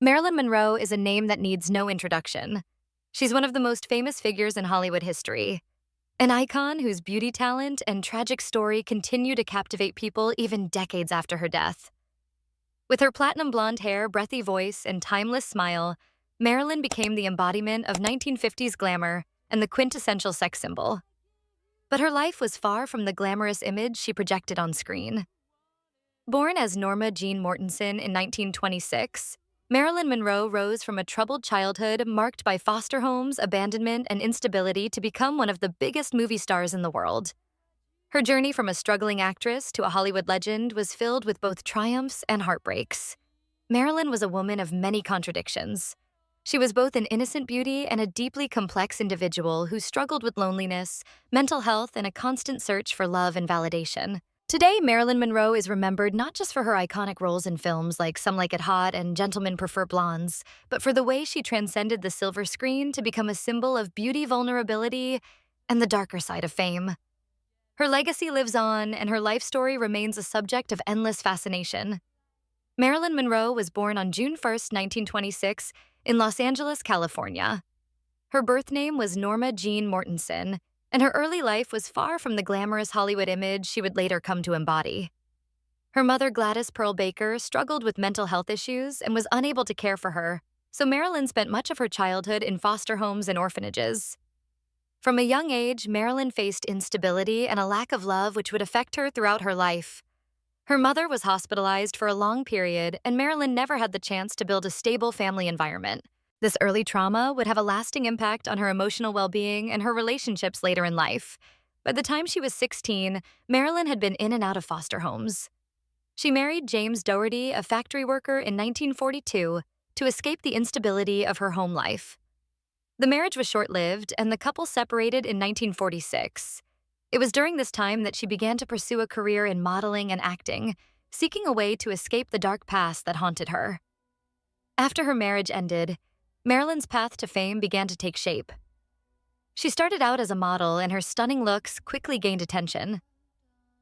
Marilyn Monroe is a name that needs no introduction. She's one of the most famous figures in Hollywood history, an icon whose beauty talent and tragic story continue to captivate people even decades after her death. With her platinum blonde hair, breathy voice, and timeless smile, Marilyn became the embodiment of 1950s glamour and the quintessential sex symbol. But her life was far from the glamorous image she projected on screen. Born as Norma Jean Mortensen in 1926, Marilyn Monroe rose from a troubled childhood marked by foster homes, abandonment, and instability to become one of the biggest movie stars in the world. Her journey from a struggling actress to a Hollywood legend was filled with both triumphs and heartbreaks. Marilyn was a woman of many contradictions. She was both an innocent beauty and a deeply complex individual who struggled with loneliness, mental health, and a constant search for love and validation. Today, Marilyn Monroe is remembered not just for her iconic roles in films like Some Like It Hot and Gentlemen Prefer Blondes, but for the way she transcended the silver screen to become a symbol of beauty, vulnerability, and the darker side of fame. Her legacy lives on, and her life story remains a subject of endless fascination. Marilyn Monroe was born on June 1, 1926, in Los Angeles, California. Her birth name was Norma Jean Mortensen, and her early life was far from the glamorous Hollywood image she would later come to embody. Her mother, Gladys Pearl Baker, struggled with mental health issues and was unable to care for her, so Marilyn spent much of her childhood in foster homes and orphanages. From a young age, Marilyn faced instability and a lack of love which would affect her throughout her life. Her mother was hospitalized for a long period, and Marilyn never had the chance to build a stable family environment. This early trauma would have a lasting impact on her emotional well-being and her relationships later in life. By the time she was 16, Marilyn had been in and out of foster homes. She married James Dougherty, a factory worker, in 1942 to escape the instability of her home life. The marriage was short-lived, and the couple separated in 1946. It was during this time that she began to pursue a career in modeling and acting, seeking a way to escape the dark past that haunted her. After her marriage ended, Marilyn's path to fame began to take shape. She started out as a model, and her stunning looks quickly gained attention.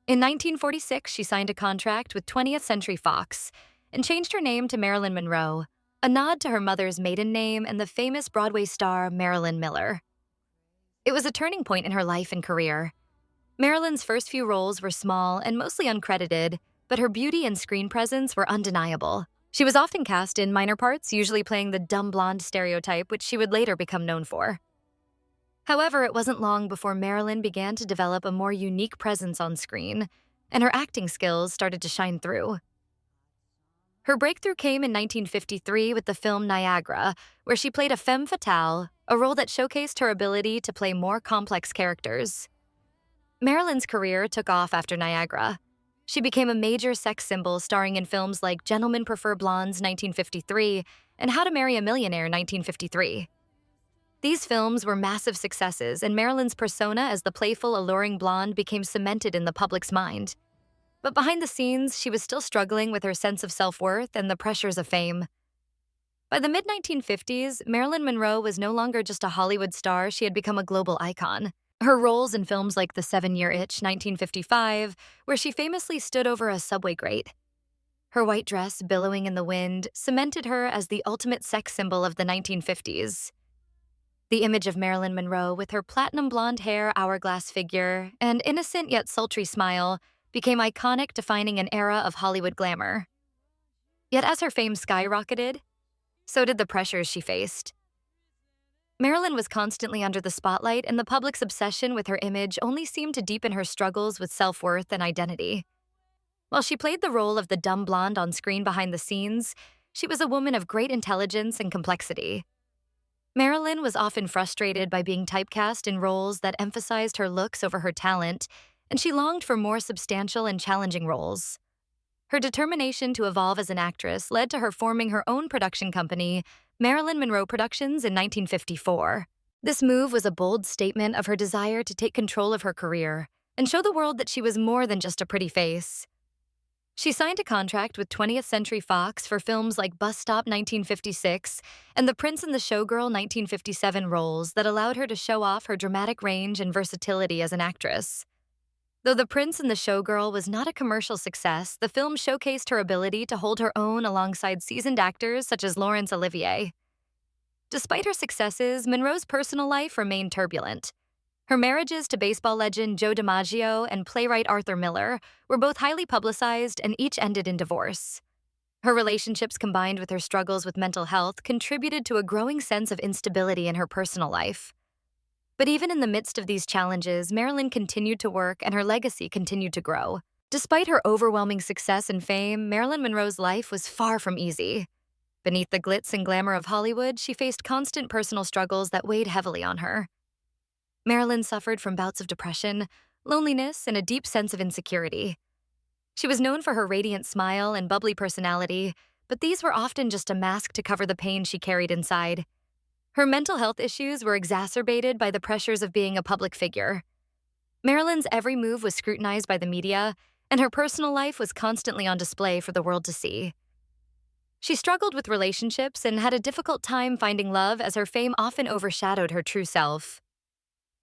In 1946, she signed a contract with 20th Century Fox and changed her name to Marilyn Monroe, a nod to her mother's maiden name and the famous Broadway star Marilyn Miller. It was a turning point in her life and career. Marilyn's first few roles were small and mostly uncredited, but her beauty and screen presence were undeniable. She was often cast in minor parts, usually playing the dumb blonde stereotype, which she would later become known for. However, it wasn't long before Marilyn began to develop a more unique presence on screen, and her acting skills started to shine through. Her breakthrough came in 1953 with the film Niagara, where she played a femme fatale, a role that showcased her ability to play more complex characters. Marilyn's career took off after Niagara. She became a major sex symbol, starring in films like Gentlemen Prefer Blondes 1953 and How to Marry a Millionaire 1953. These films were massive successes, and Marilyn's persona as the playful, alluring blonde became cemented in the public's mind. But behind the scenes, she was still struggling with her sense of self-worth and the pressures of fame. By the mid-1950s, Marilyn Monroe was no longer just a Hollywood star, she had become a global icon. Her roles in films like The 7-Year Itch, 1955, where she famously stood over a subway grate. Her white dress billowing in the wind cemented her as the ultimate sex symbol of the 1950s. The image of Marilyn Monroe with her platinum blonde hair, hourglass figure, and innocent yet sultry smile became iconic, defining an era of Hollywood glamour. Yet as her fame skyrocketed, so did the pressures she faced. Marilyn was constantly under the spotlight, and the public's obsession with her image only seemed to deepen her struggles with self-worth and identity. While she played the role of the dumb blonde on screen behind the scenes, she was a woman of great intelligence and complexity. Marilyn was often frustrated by being typecast in roles that emphasized her looks over her talent, and she longed for more substantial and challenging roles. Her determination to evolve as an actress led to her forming her own production company, Marilyn Monroe Productions, in 1954. This move was a bold statement of her desire to take control of her career and show the world that she was more than just a pretty face. She signed a contract with 20th Century Fox for films like Bus Stop 1956 and The Prince and the Showgirl 1957 roles that allowed her to show off her dramatic range and versatility as an actress. Though The Prince and the Showgirl was not a commercial success, the film showcased her ability to hold her own alongside seasoned actors such as Laurence Olivier. Despite her successes, Monroe's personal life remained turbulent. Her marriages to baseball legend Joe DiMaggio and playwright Arthur Miller were both highly publicized and each ended in divorce. Her relationships combined with her struggles with mental health contributed to a growing sense of instability in her personal life. But even in the midst of these challenges, Marilyn continued to work and her legacy continued to grow. Despite her overwhelming success and fame, Marilyn Monroe's life was far from easy. Beneath the glitz and glamour of Hollywood, she faced constant personal struggles that weighed heavily on her. Marilyn suffered from bouts of depression, loneliness, and a deep sense of insecurity. She was known for her radiant smile and bubbly personality, but these were often just a mask to cover the pain she carried inside. Her mental health issues were exacerbated by the pressures of being a public figure. Marilyn's every move was scrutinized by the media, and her personal life was constantly on display for the world to see. She struggled with relationships and had a difficult time finding love as her fame often overshadowed her true self.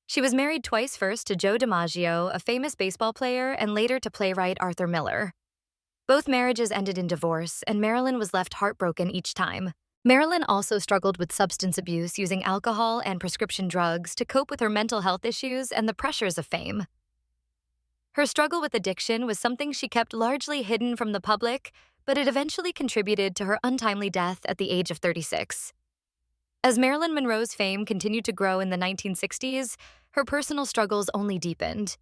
She was married twice, first to Joe DiMaggio, a famous baseball player, and later to playwright Arthur Miller. Both marriages ended in divorce, and Marilyn was left heartbroken each time. Marilyn also struggled with substance abuse, using alcohol and prescription drugs to cope with her mental health issues and the pressures of fame. Her struggle with addiction was something she kept largely hidden from the public, but it eventually contributed to her untimely death at the age of 36. As Marilyn Monroe's fame continued to grow in the 1960s, her personal struggles only deepened.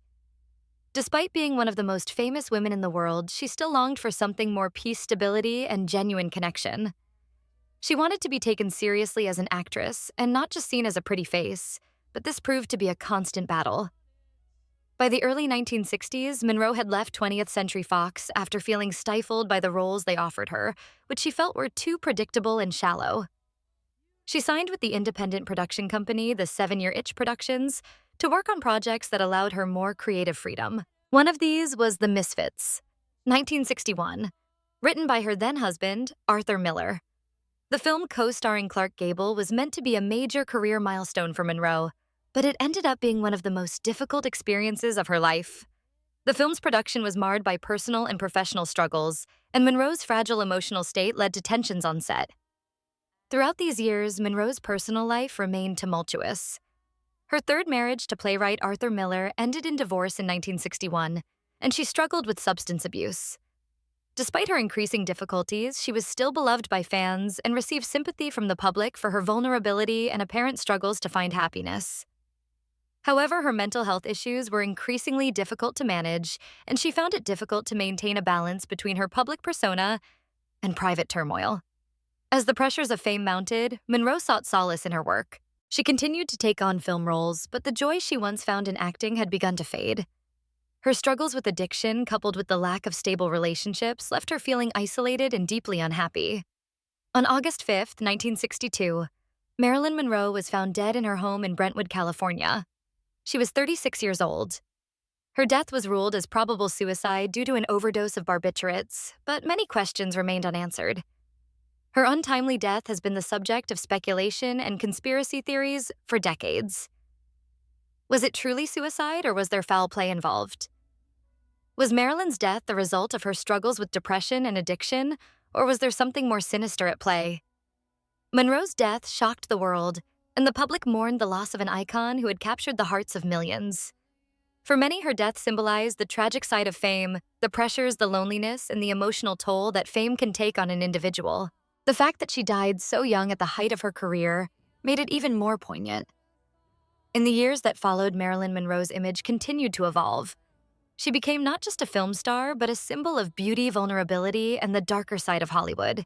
Despite being one of the most famous women in the world, she still longed for something more peace, stability, and genuine connection. She wanted to be taken seriously as an actress and not just seen as a pretty face, but this proved to be a constant battle. By the early 1960s, Monroe had left 20th Century Fox after feeling stifled by the roles they offered her, which she felt were too predictable and shallow. She signed with the independent production company, the 7-Year Itch Productions, to work on projects that allowed her more creative freedom. One of these was The Misfits, 1961, written by her then-husband, Arthur Miller. The film, co-starring Clark Gable, was meant to be a major career milestone for Monroe, but it ended up being one of the most difficult experiences of her life. The film's production was marred by personal and professional struggles, and Monroe's fragile emotional state led to tensions on set. Throughout these years, Monroe's personal life remained tumultuous. Her third marriage to playwright Arthur Miller ended in divorce in 1961, and she struggled with substance abuse. Despite her increasing difficulties, she was still beloved by fans and received sympathy from the public for her vulnerability and apparent struggles to find happiness. However, her mental health issues were increasingly difficult to manage, and she found it difficult to maintain a balance between her public persona and private turmoil. As the pressures of fame mounted, Monroe sought solace in her work. She continued to take on film roles, but the joy she once found in acting had begun to fade. Her struggles with addiction, coupled with the lack of stable relationships, left her feeling isolated and deeply unhappy. On August 5, 1962, Marilyn Monroe was found dead in her home in Brentwood, California. She was 36 years old. Her death was ruled as probable suicide due to an overdose of barbiturates, but many questions remained unanswered. Her untimely death has been the subject of speculation and conspiracy theories for decades. Was it truly suicide, or was there foul play involved? Was Marilyn's death the result of her struggles with depression and addiction, or was there something more sinister at play? Monroe's death shocked the world, and the public mourned the loss of an icon who had captured the hearts of millions. For many, her death symbolized the tragic side of fame, the pressures, the loneliness, and the emotional toll that fame can take on an individual. The fact that she died so young at the height of her career made it even more poignant. In the years that followed, Marilyn Monroe's image continued to evolve. She became not just a film star, but a symbol of beauty, vulnerability, and the darker side of Hollywood.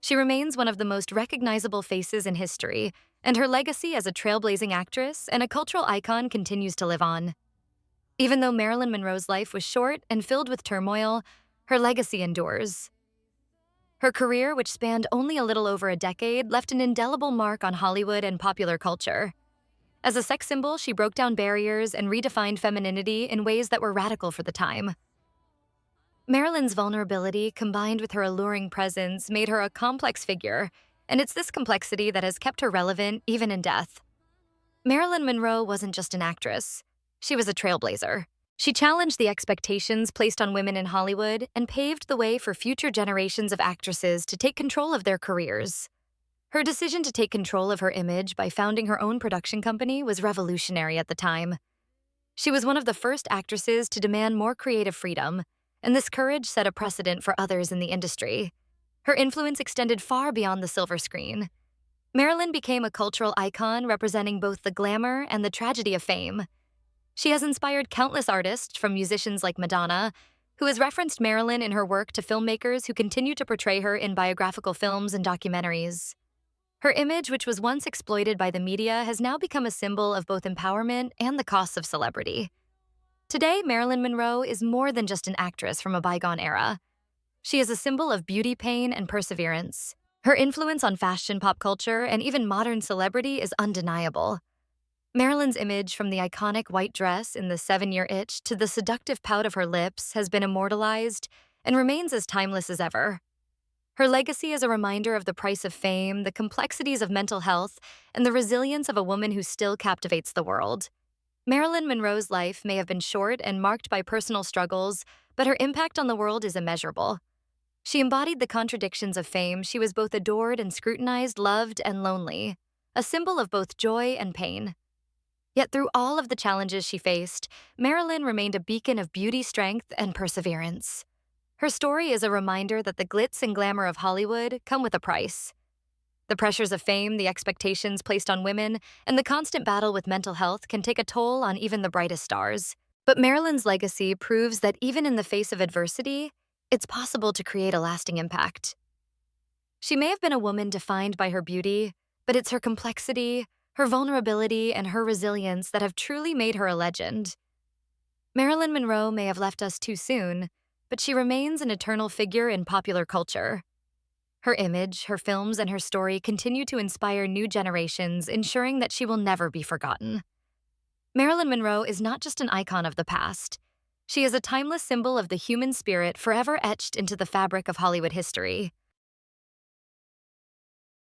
She remains one of the most recognizable faces in history, and her legacy as a trailblazing actress and a cultural icon continues to live on. Even though Marilyn Monroe's life was short and filled with turmoil, her legacy endures. Her career, which spanned only a little over a decade, left an indelible mark on Hollywood and popular culture. As a sex symbol, she broke down barriers and redefined femininity in ways that were radical for the time. Marilyn's vulnerability, combined with her alluring presence, made her a complex figure, and it's this complexity that has kept her relevant even in death. Marilyn Monroe wasn't just an actress. She was a trailblazer. She challenged the expectations placed on women in Hollywood and paved the way for future generations of actresses to take control of their careers. Her decision to take control of her image by founding her own production company was revolutionary at the time. She was one of the first actresses to demand more creative freedom, and this courage set a precedent for others in the industry. Her influence extended far beyond the silver screen. Marilyn became a cultural icon representing both the glamour and the tragedy of fame. She has inspired countless artists, from musicians like Madonna, who has referenced Marilyn in her work, to filmmakers who continue to portray her in biographical films and documentaries. Her image, which was once exploited by the media, has now become a symbol of both empowerment and the costs of celebrity. Today, Marilyn Monroe is more than just an actress from a bygone era. She is a symbol of beauty, pain, and perseverance. Her influence on fashion, pop culture, and even modern celebrity is undeniable. Marilyn's image, from the iconic white dress in The 7-Year Itch to the seductive pout of her lips, has been immortalized and remains as timeless as ever. Her legacy is a reminder of the price of fame, the complexities of mental health, and the resilience of a woman who still captivates the world. Marilyn Monroe's life may have been short and marked by personal struggles, but her impact on the world is immeasurable. She embodied the contradictions of fame. She was both adored and scrutinized, loved and lonely, a symbol of both joy and pain. Yet through all of the challenges she faced, Marilyn remained a beacon of beauty, strength, and perseverance. Her story is a reminder that the glitz and glamour of Hollywood come with a price. The pressures of fame, the expectations placed on women, and the constant battle with mental health can take a toll on even the brightest stars. But Marilyn's legacy proves that even in the face of adversity, it's possible to create a lasting impact. She may have been a woman defined by her beauty, but it's her complexity, her vulnerability, and her resilience that have truly made her a legend. Marilyn Monroe may have left us too soon, but she remains an eternal figure in popular culture. Her image, her films, and her story continue to inspire new generations, ensuring that she will never be forgotten. Marilyn Monroe is not just an icon of the past. She is a timeless symbol of the human spirit, forever etched into the fabric of Hollywood history.